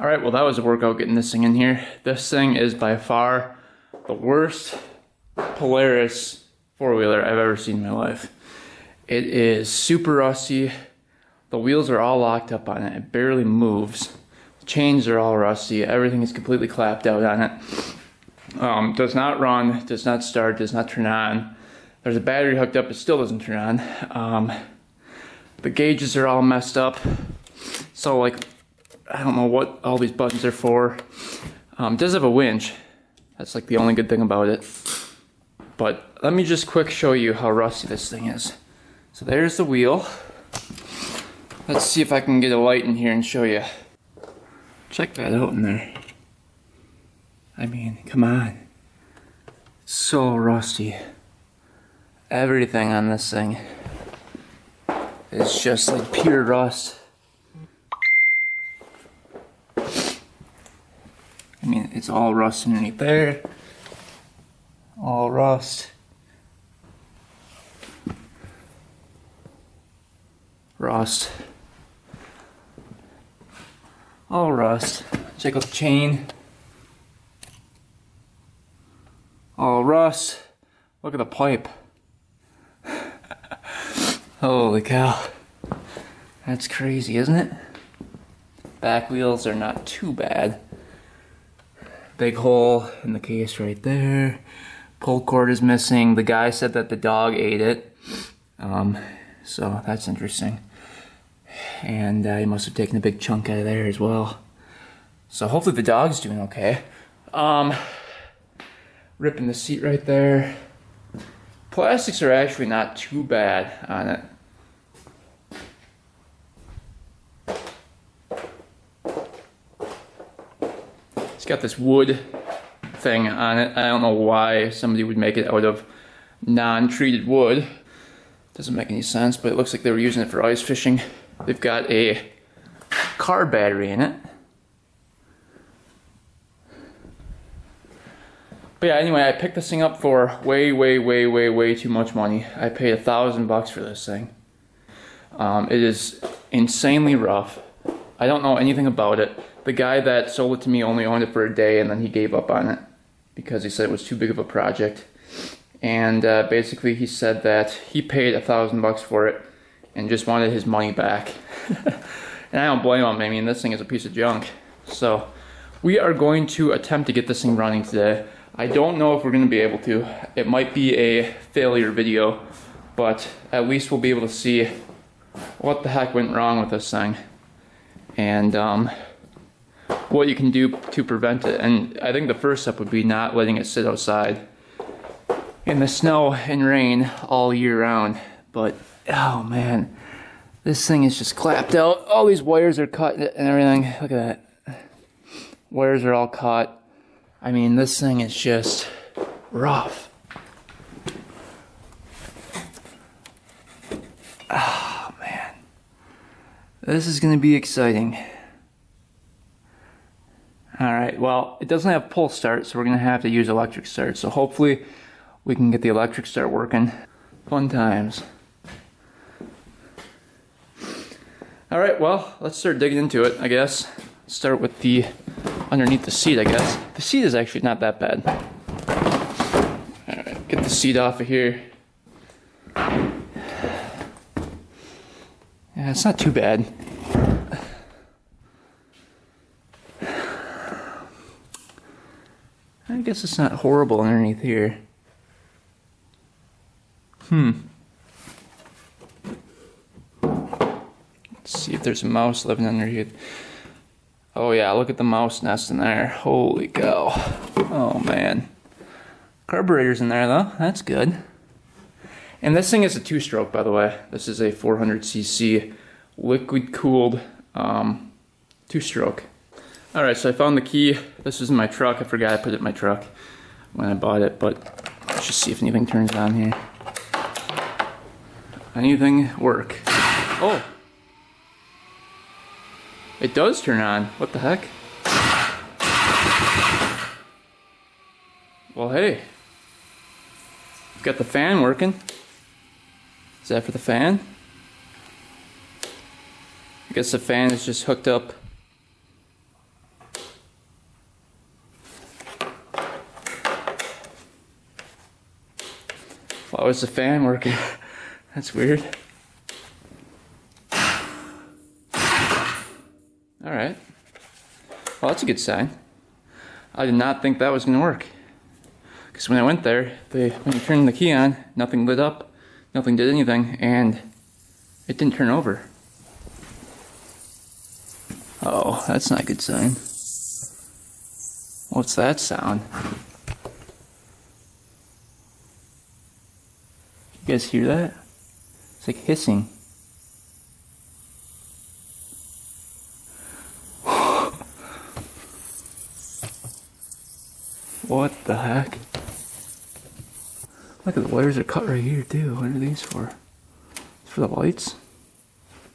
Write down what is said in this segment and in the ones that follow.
Alright, well that was a workout getting this thing in here. This thing is by far the worst Polaris four-wheeler I've ever seen in my life. It is super rusty. The wheels are all locked up on it. It barely moves. The chains are all rusty. Everything is completely clapped out on it. Does not run, does not start, does not turn on. There's a battery hooked up, it still doesn't turn on. The gauges are all messed up. So like, I don't know what all these buttons are for. It does have a winch. That's like the only good thing about it. But let me just quick show you how rusty this thing is. So there's the wheel. Let's see if I can get a light in here and show you. Check that out in there. I mean, come on. It's so rusty. Everything on this thing is just like pure rust. I mean, it's all rust underneath there. All rust. Rust. All rust. Check out the chain. All rust. Look at the pipe. Holy cow. That's crazy, isn't it? Back wheels are not too bad. Big hole in the case right there. Pull cord is missing. The guy said that the dog ate it. So that's interesting. And he must have taken a big chunk out of there as well. So hopefully the dog's doing okay. Ripping the seat right there. Plastics are actually not too bad on it. It's got this wood thing on it. I don't know why somebody would make it out of non-treated wood. Doesn't make any sense, but it looks like they were using it for ice fishing. They've got a car battery in it. But yeah, anyway, I picked this thing up for way too much money. I paid $1,000 for this thing. It is insanely rough. I don't know anything about it. The guy that sold it to me only owned it for a day and then he gave up on it because he said it was too big of a project. And basically he said that he paid $1,000 for it and just wanted his money back. And I don't blame him. I mean, this thing is a piece of junk. So we are going to attempt to get this thing running today. I don't know if we're going to be able to. It might be a failure video, but at least we'll be able to see what the heck went wrong with this thing. And what you can do to prevent it. And I think the first step would be not letting it sit outside in the snow and rain all year round. But oh man, this thing is just clapped out. All these wires are cut and everything. Look at that. Wires are all cut. I mean, this thing is just rough. Oh man, this is gonna be exciting. Alright, well, it doesn't have pull start, so we're going to have to use electric start. So hopefully we can get the electric start working. Fun times. Alright, well, let's start digging into it, I guess. Start with the underneath the seat, I guess. The seat is actually not that bad. Alright, get the seat off of here. Yeah, it's not too bad. I guess it's not horrible underneath here. Let's see if there's a mouse living underneath. Oh yeah, look at the mouse nest in there. Holy cow. Oh man. Carburetor's in there though, that's good. And this thing is a 2-stroke, by the way. This is a 400cc liquid cooled 2-stroke. Alright, so I found the key. This is in my truck. I forgot I put it in my truck when I bought it, but let's just see if anything turns on here. Anything work? Oh! It does turn on. What the heck? Well, hey. Got the fan working. Is that for the fan? I guess the fan is just hooked up. Why was the fan working? That's weird. Alright. Well, that's a good sign. I did not think that was going to work. Because when I went there, when you turned the key on, nothing lit up, nothing did anything, and it didn't turn over. Oh, that's not a good sign. What's that sound? You guys hear that? It's like hissing. What the heck? Look at the wires are cut right here too. What are these for? It's for the lights?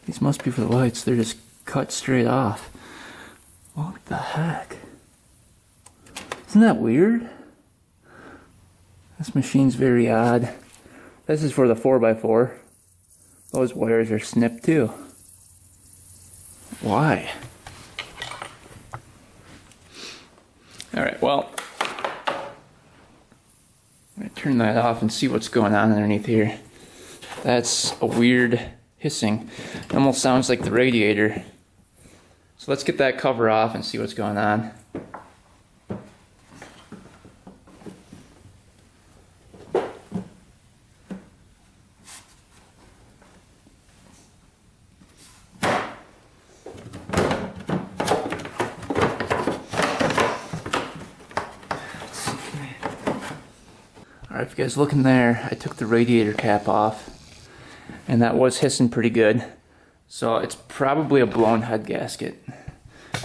These must be for the lights. They're just cut straight off. What the heck? Isn't that weird? This machine's very odd. This is for the 4x4. Those wires are snipped too. Why? Alright, well, I'm going to turn that off and see what's going on underneath here. That's a weird hissing. It almost sounds like the radiator. So let's get that cover off and see what's going on. Alright, if you guys look in there, I took the radiator cap off, and that was hissing pretty good. So it's probably a blown head gasket.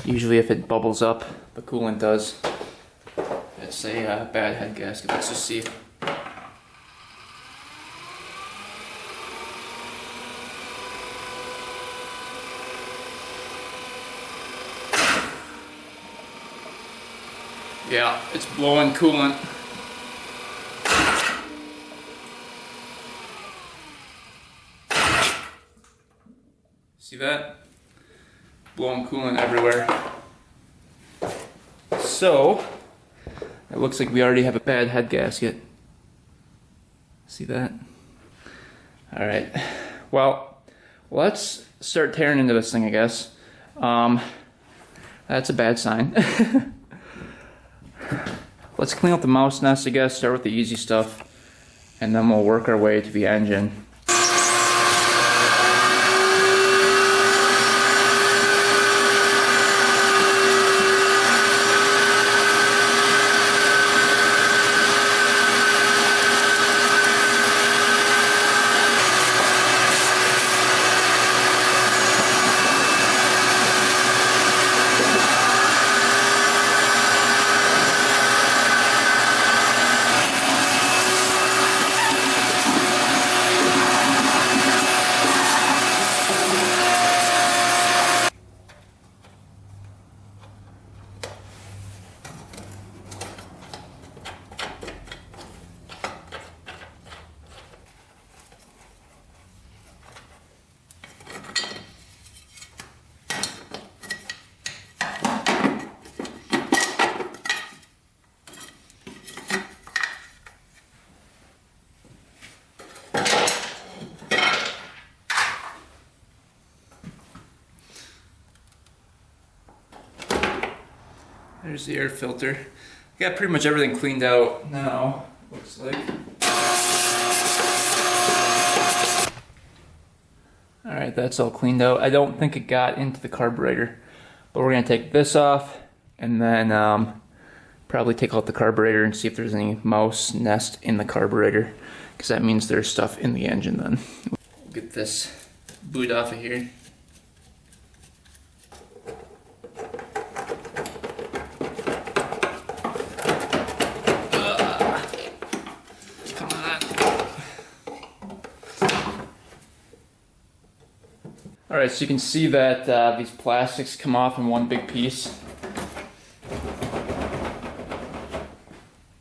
Usually if it bubbles up, the coolant does. It's a bad head gasket. Let's just see. Yeah, it's blowing coolant. See that? Blowing coolant everywhere. So, it looks like we already have a bad head gasket. See that? Alright. Well, let's start tearing into this thing, I guess. That's a bad sign. Let's clean up the mouse nest, I guess. Start with the easy stuff. And then we'll work our way to the engine. There's the air filter. Got pretty much everything cleaned out now, looks like. Alright, that's all cleaned out. I don't think it got into the carburetor, But we're gonna take this off and then probably take out the carburetor and see if there's any mouse nest in the carburetor, because that means there's stuff in the engine then. Get this boot off of here. Come on. Alright, so you can see that these plastics come off in one big piece.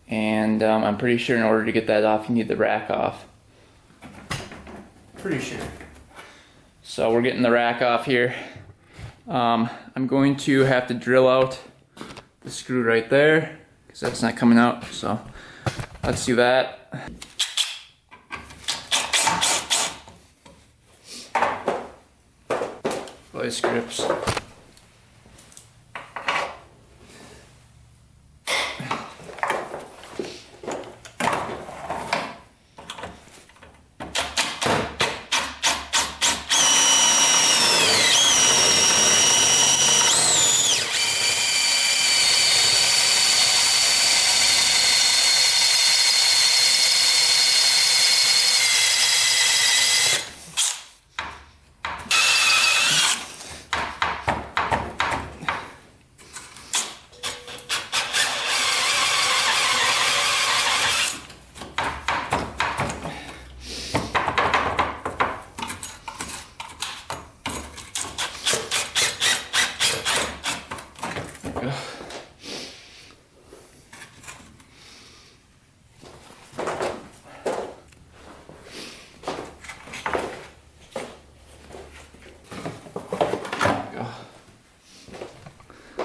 And I'm pretty sure in order to get that off, you need the rack off. Pretty sure. So we're getting the rack off here. I'm going to have to drill out the screw right there, because that's not coming out. So let's do that. Vice grips.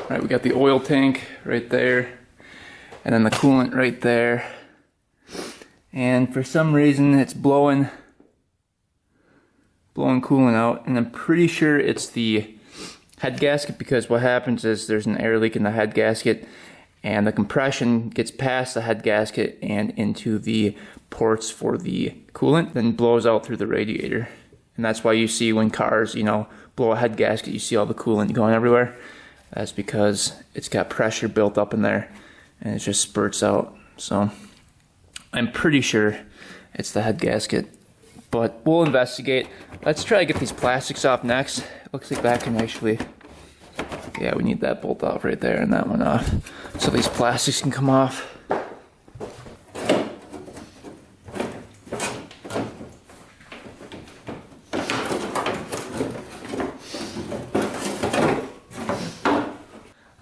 Alright, we got the oil tank right there, and then the coolant right there. And for some reason it's blowing coolant out, and I'm pretty sure it's the head gasket, because what happens is there's an air leak in the head gasket, and the compression gets past the head gasket and into the ports for the coolant, then blows out through the radiator. And that's why you see when cars, you know, blow a head gasket, you see all the coolant going everywhere. That's because it's got pressure built up in there and it just spurts out. So I'm pretty sure it's the head gasket, but we'll investigate. Let's try to get these plastics off next. It looks like that can actually, yeah, we need that bolt off right there and that one off, so these plastics can come off.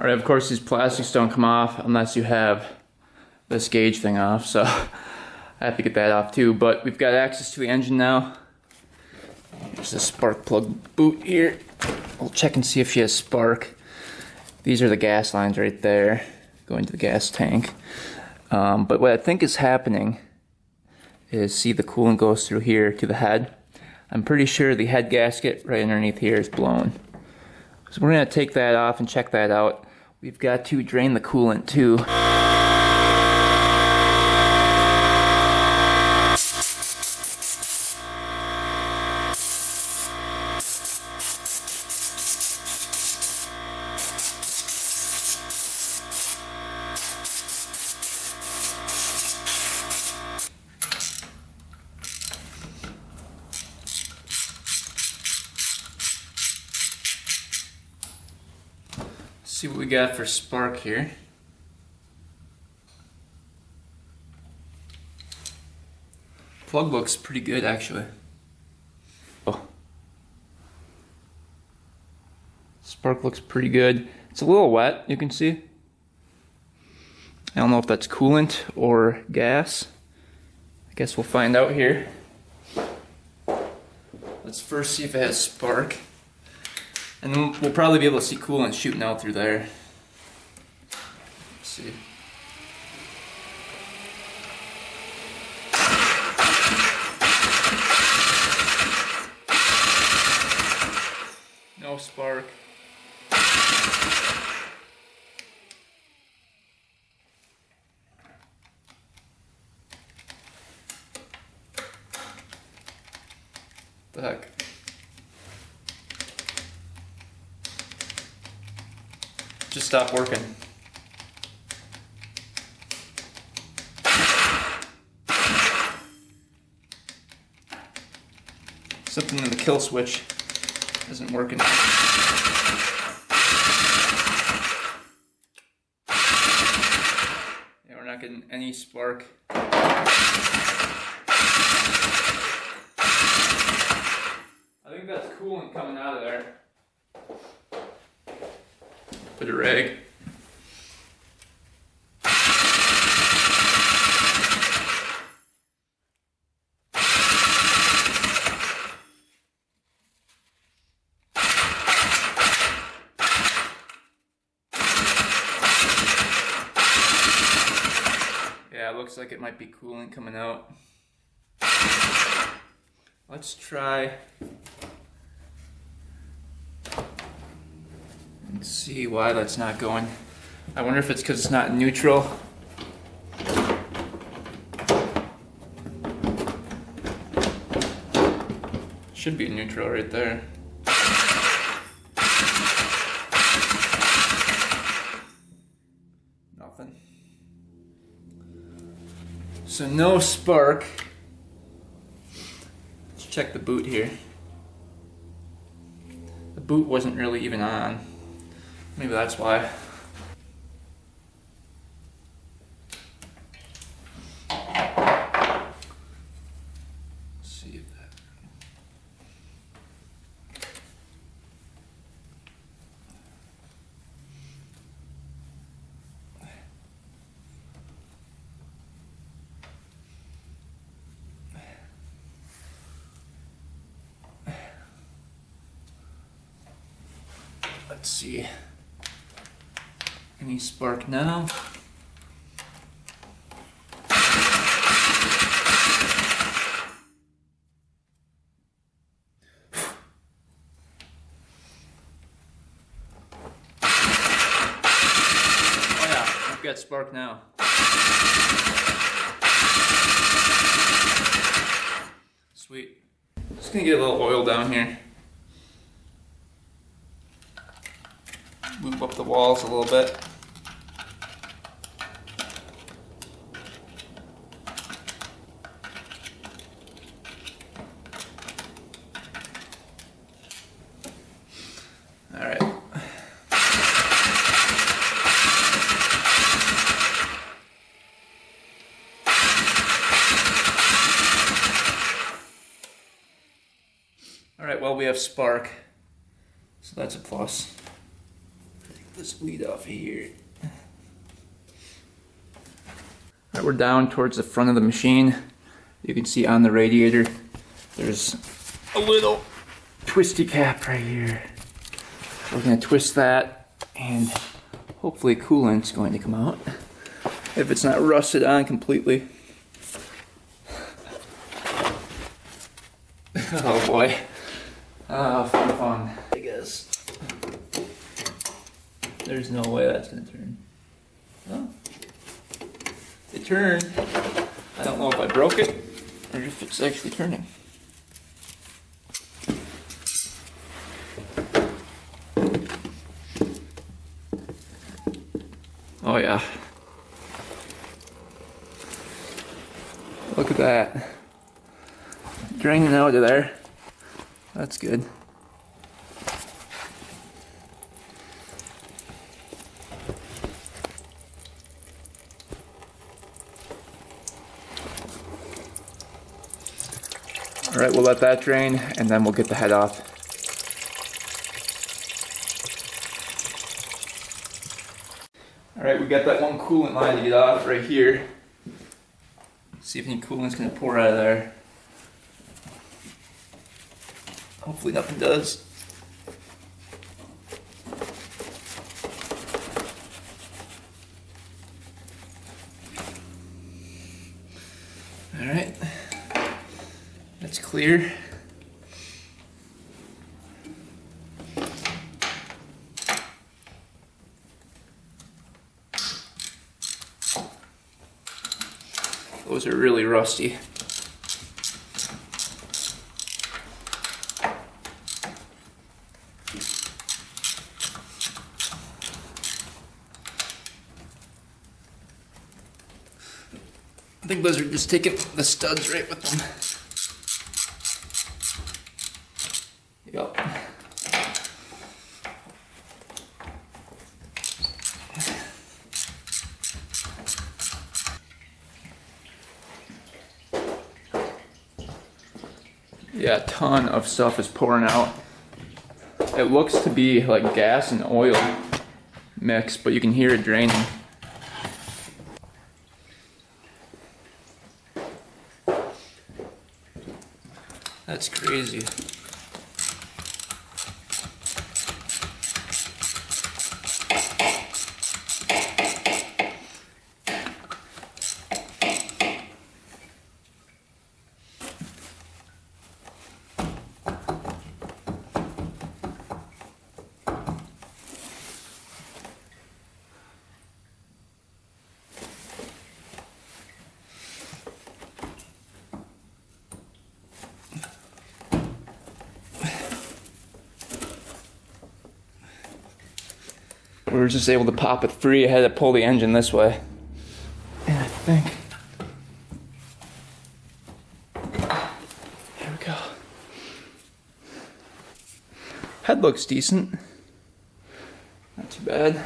Alright, of course these plastics don't come off unless you have this gauge thing off, so I have to get that off too. But we've got access to the engine now. There's a spark plug boot here. We'll check and see if she has spark. These are the gas lines right there, going to the gas tank. But what I think is happening is, see, the coolant goes through here to the head. I'm pretty sure the head gasket right underneath here is blown. So we're going to take that off and check that out. We've got to drain the coolant too. See what we got for spark here. Plug looks pretty good actually. Oh. Spark looks pretty good. It's a little wet, you can see. I don't know if that's coolant or gas. I guess we'll find out here. Let's first see if it has spark. And then we'll probably be able to see coolant shooting out through there. Let's see. No spark. The heck? just stopped working. Something in the kill switch isn't working. Yeah, we're not getting any spark. I think that's coolant coming out of there. Put a rag. Yeah, it looks like it might be coolant coming out. Let's try and see why that's not going. I wonder if it's because it's not neutral. Should be neutral right there. Nothing. So no spark. Let's check the boot here. The boot wasn't really even on. Maybe that's why. Let's see if that. Let's see. Any spark now? Oh yeah, I've got spark now. Sweet. Just gonna get a little oil down here. Move up the walls a little bit. All right. All right, well, we have spark, so that's a plus. Take this lead off here. All right, we're down towards the front of the machine. You can see on the radiator, there's a little twisty cap right here. We're gonna twist that, and hopefully coolant's going to come out if it's not rusted on completely. Oh boy. Fun, I guess. There's no way that's gonna turn. Oh. It turned. I don't know if I broke it or if it's actually turning. Oh yeah. Look at that. Draining out of there. That's good. All right, we'll let that drain and then we'll get the head off. All right, we got that one coolant line to get off right here. See if any coolant's gonna pour out of there. Hopefully nothing does. All right, that's clear. Those are really rusty. I think those are just taking the studs right with them. Yep. Yeah, a ton of stuff is pouring out. It looks to be like gas and oil mix, but you can hear it draining. That's crazy. We were just able to pop it free. I had to pull the engine this way. And I think... Here we go. Head looks decent. Not too bad.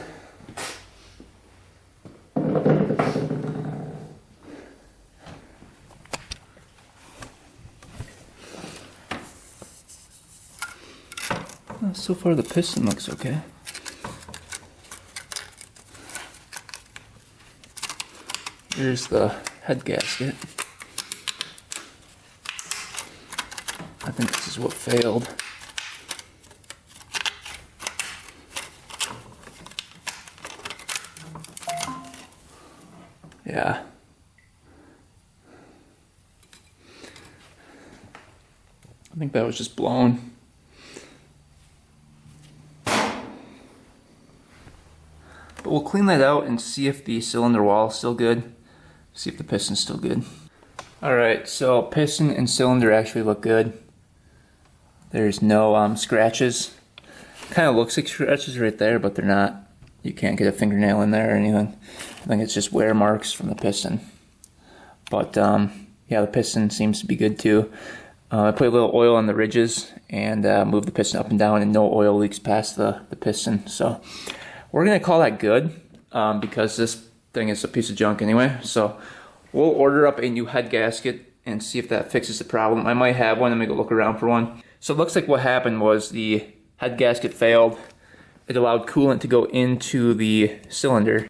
Well, so far the piston looks okay. Here's the head gasket. I think this is what failed. Yeah. I think that was just blown. But we'll clean that out and see if the cylinder wall is still good. See if the piston's still good. Alright, so piston and cylinder actually look good. There's no scratches. Kind of looks like scratches right there, but they're not. You can't get a fingernail in there or anything. I think it's just wear marks from the piston. But yeah, the piston seems to be good too. I put a little oil on the ridges and moved the piston up and down, and no oil leaks past the piston. So we're gonna call that good because this thing is a piece of junk anyway. So we'll order up a new head gasket and see if that fixes the problem. I might have one. Let me go look around for one. So it looks like what happened was the head gasket failed. It allowed coolant to go into the cylinder,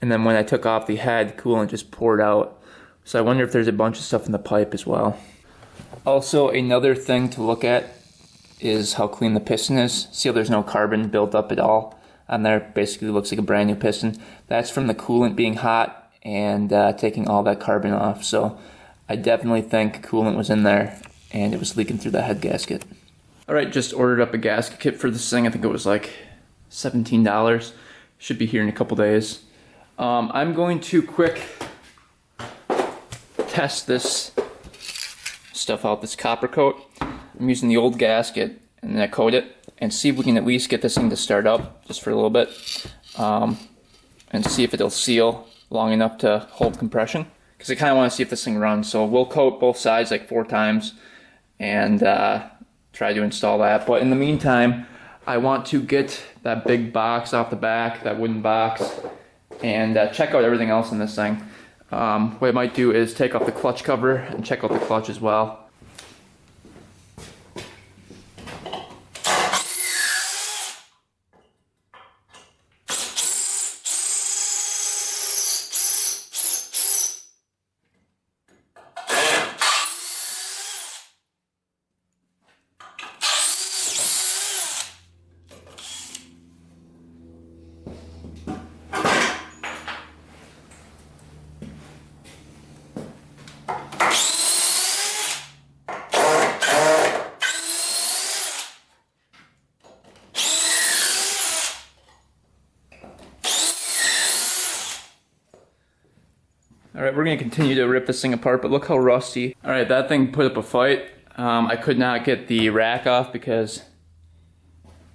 and then when I took off the head, coolant just poured out. So I wonder if there's a bunch of stuff in the pipe as well. Also, another thing to look at is how clean the piston is. See how there's no carbon built up at all on there. Basically looks like a brand new piston. That's from the coolant being hot and taking all that carbon off. So I definitely think coolant was in there and it was leaking through the head gasket. Alright, just ordered up a gasket kit for this thing. I think it was like $17. Should be here in a couple days. I'm going to quick test this stuff out, this copper coat. I'm using the old gasket and then I coat it and see if we can at least get this thing to start up just for a little bit and see if it'll seal long enough to hold compression, because I kind of want to see if this thing runs. So we'll coat both sides like 4 times and try to install that. But in the meantime, I want to get that big box off the back, that wooden box, and check out everything else in this thing. What I might do is take off the clutch cover and check out the clutch as well. Alright, we're going to continue to rip this thing apart, but look how rusty. Alright, that thing put up a fight. I could not get the rack off because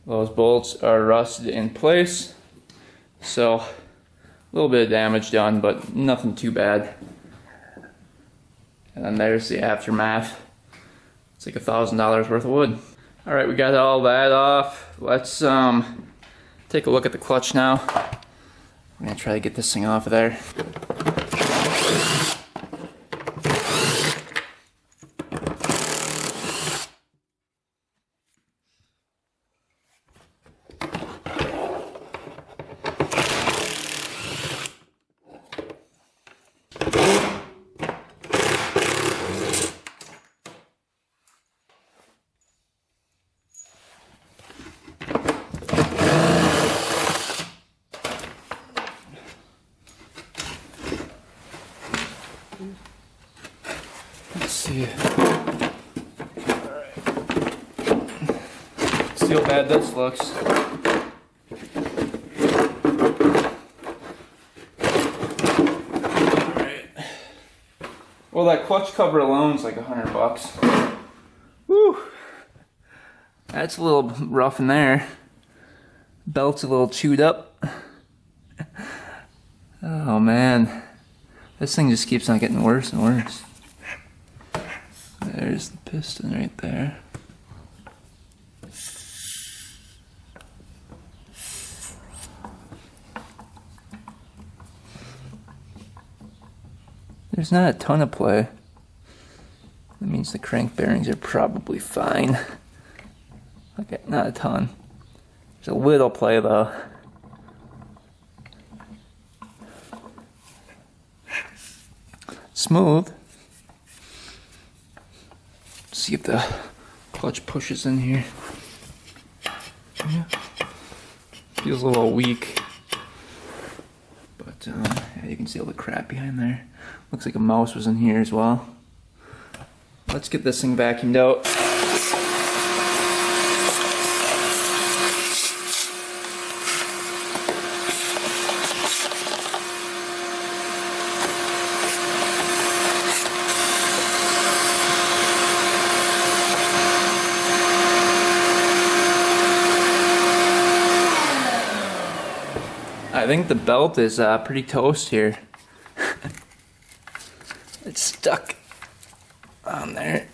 those bolts are rusted in place. So, a little bit of damage done, but nothing too bad. And then there's the aftermath. It's like $1,000 worth of wood. All right, we got all that off. Let's take a look at the clutch now. I'm gonna try to get this thing off of there. Let's see. Alright. See how bad this looks. Alright. Well, that clutch cover alone is like $100. Woo! That's a little rough in there. Belt's a little chewed up. Oh man. This thing just keeps on getting worse and worse. There's the piston right there. There's not a ton of play. That means the crank bearings are probably fine. Okay, not a ton. There's a little play though. Smooth. See if the clutch pushes in here. Yeah. Feels a little weak. But yeah, you can see all the crap behind there. Looks like a mouse was in here as well. Let's get this thing vacuumed out. I think the belt is pretty toast here. It's stuck on there.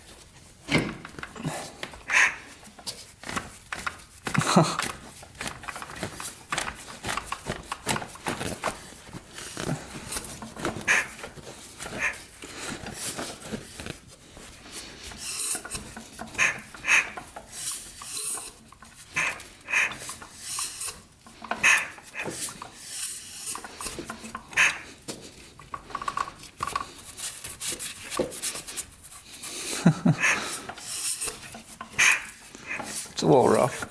It's a little rough.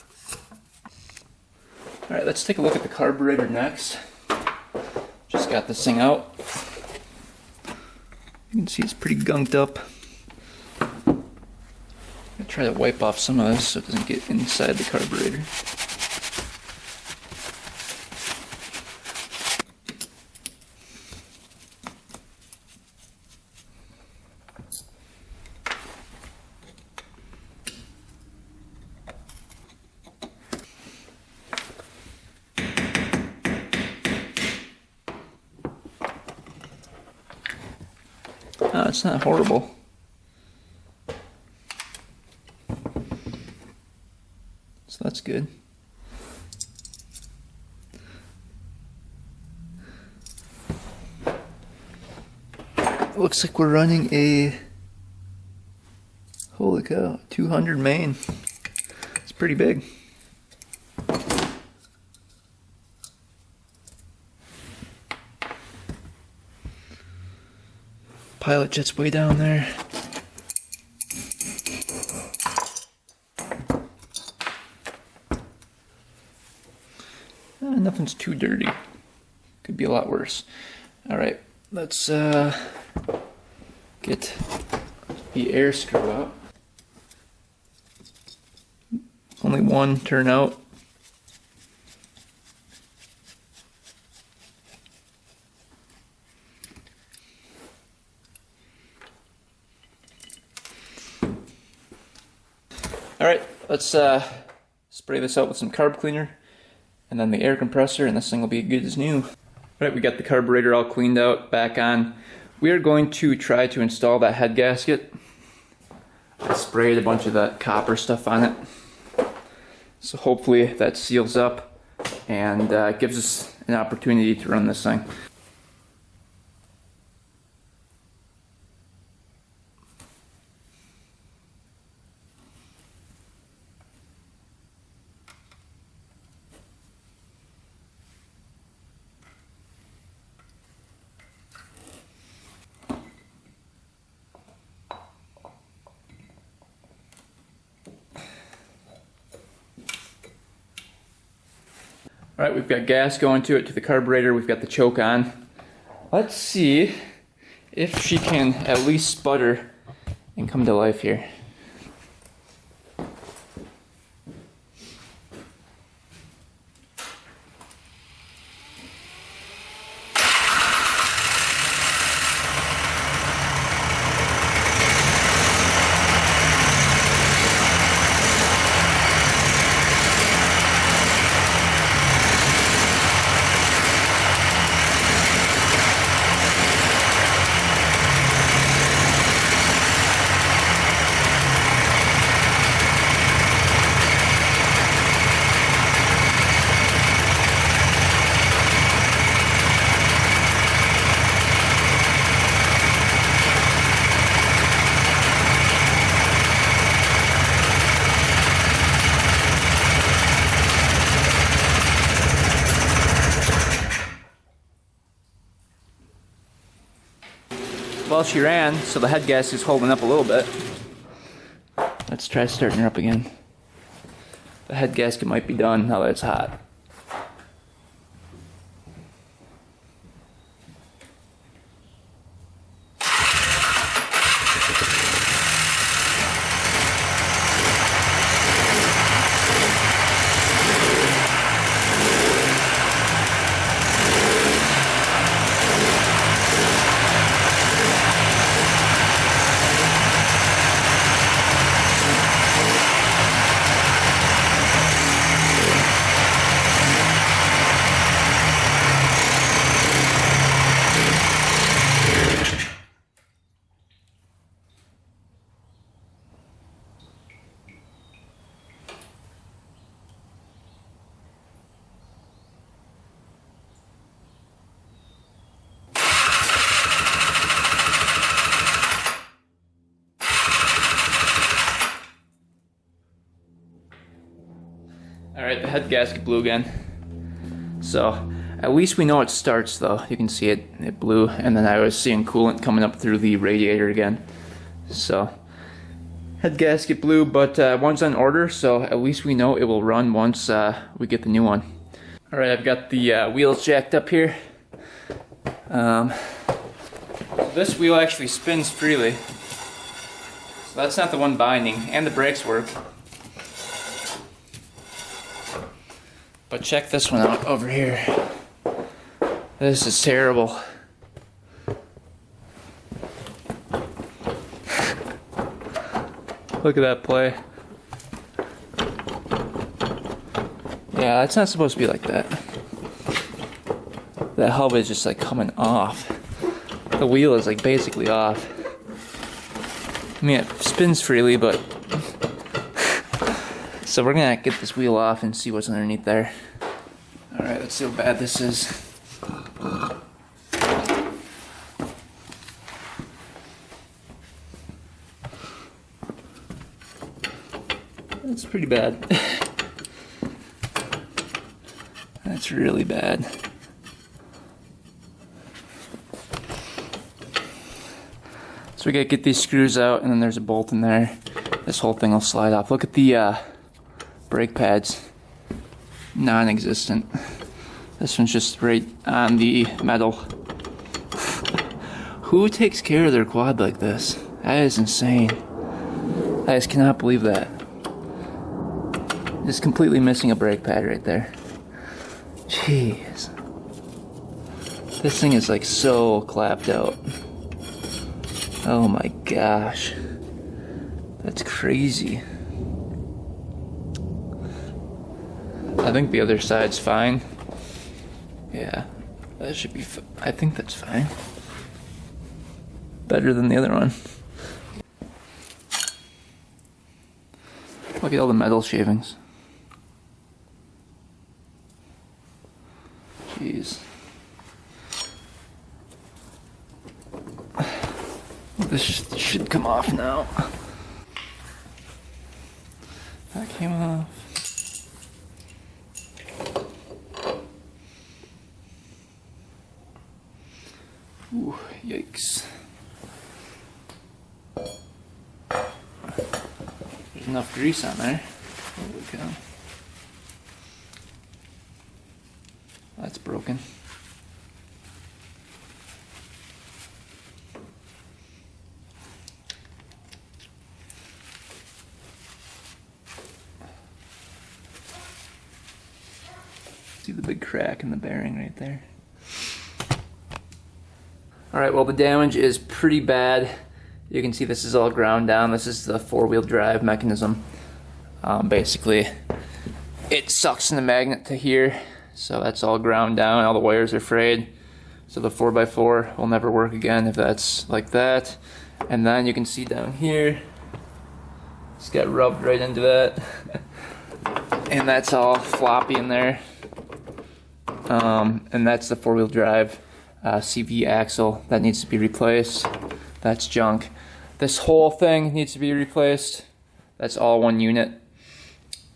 Alright, let's take a look at the carburetor next. Just got this thing out. You can see it's pretty gunked up. I'm gonna try to wipe off some of this so it doesn't get inside the carburetor. It's not horrible. So that's good. Looks like we're running a, holy cow, 200 main. It's pretty big. Pilot jet's way down there. Nothing's too dirty. Could be a lot worse. Alright, let's get the air screw up. Only one turnout. Alright, let's spray this out with some carb cleaner and then the air compressor, and this thing will be good as new. Alright, we got the carburetor all cleaned out, back on. We are going to try to install that head gasket. I sprayed a bunch of that copper stuff on it. So hopefully that seals up and gives us an opportunity to run this thing. Alright, we've got gas going to it, to the carburetor, we've got the choke on. Let's see if she can at least sputter and come to life here. Well, she ran, so the head gasket is holding up a little bit. Let's try starting her up again. The head gasket might be done now that it's hot. Alright, the head gasket blew again. So, at least we know it starts though. You can see it blew, and then I was seeing coolant coming up through the radiator again. So, head gasket blew, but one's on order, so at least we know it will run once we get the new one. Alright, I've got the wheels jacked up here. This wheel actually spins freely. So that's not the one binding, and the brakes work. But check this one out over here. This is terrible. Look at that play. Yeah, it's not supposed to be like that. The hub is just like coming off. The wheel is like basically off. I mean, it spins freely, but... So we're gonna get this wheel off and see what's underneath there. Alright, let's see how bad this is. That's pretty bad. That's really bad. So we gotta get these screws out, and then there's a bolt in there. This whole thing will slide off. Look at the brake pads. Non-existent. This one's just right on the metal. Who takes care of their quad like this? That is insane. I just cannot believe that. Just completely missing a brake pad right there. Jeez. This thing is like so clapped out. Oh my gosh. That's crazy. I think the other side's fine. Yeah, that should be I think that's fine. better than the other one. Look at all the metal shavings. Jeez. This should come off now. That came off. Ooh, yikes. There's enough grease on there. Holy cow. That's broken. See the big crack in the bearing right there. Alright, well the damage is pretty bad. You can see this is all ground down. This is the four-wheel drive mechanism. Basically, it sucks in the magnet to here, so that's all ground down. All the wires are frayed. So the 4x4 will never work again if that's like that. And then you can see down here, it's got rubbed right into that. And that's all floppy in there. And that's the four-wheel drive CV axle that needs to be replaced. That's junk. This whole thing needs to be replaced. That's all one unit.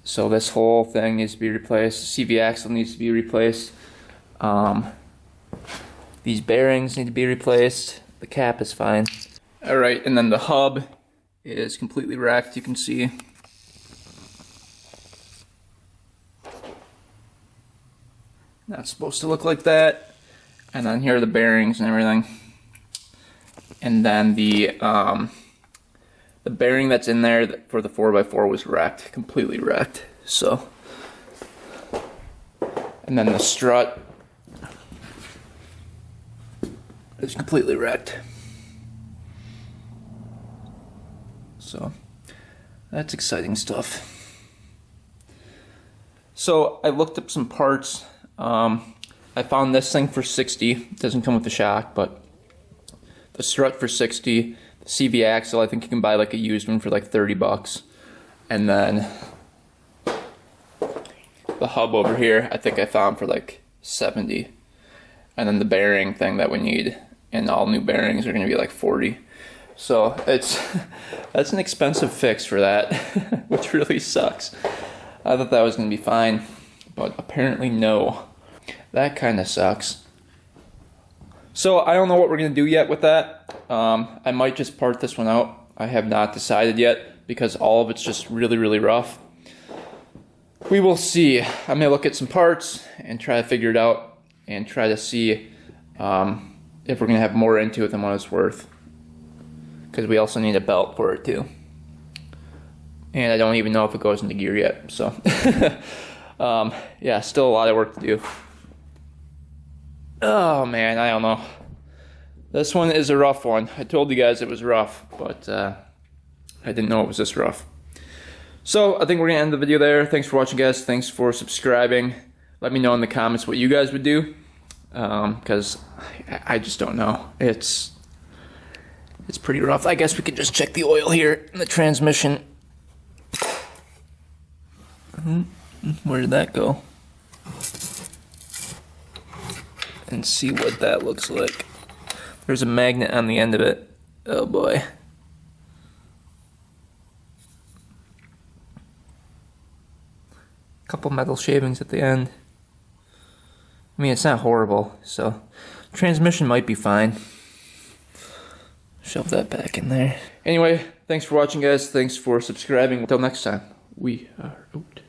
So this whole thing needs to be replaced. CV axle needs to be replaced. These bearings need to be replaced. The cap is fine. Alright, and then the hub is completely wrecked, you can see. Not supposed to look like that. And then here are the bearings and everything. And then the bearing that's in there for the 4x4 was wrecked, completely wrecked. So, and then the strut is completely wrecked. So, that's exciting stuff. So I looked up some parts. I found this thing for $60. It doesn't come with the shock, but the strut for $60. The CV axle, I think you can buy like a used one for like $30. And then the hub over here, I think I found for like $70. And then the bearing thing that we need, and all new bearings are going to be like $40. So that's an expensive fix for that, which really sucks. I thought that was going to be fine, but apparently no. That kind of sucks. So I don't know what we're going to do yet with that. I might just part this one out. I have not decided yet because all of it's just really, really rough. We will see. I'm going to look at some parts and try to figure it out and try to see if we're going to have more into it than what it's worth. Because we also need a belt for it too. And I don't even know if it goes into gear yet. So yeah, still a lot of work to do. Oh man, I don't know. This one is a rough one. I told you guys it was rough, but I didn't know it was this rough. So I think we're going to end the video there. Thanks for watching, guys. Thanks for subscribing. Let me know in the comments what you guys would do. Because I just don't know. It's pretty rough. I guess we could just check the oil here in the transmission. Where did that go? And see what that looks like. There's a magnet on the end of it. Oh boy. Couple metal shavings at the end. I mean, it's not horrible, so transmission might be fine. Shove that back in there. Anyway, thanks for watching, guys. Thanks for subscribing. Until next time, we are out.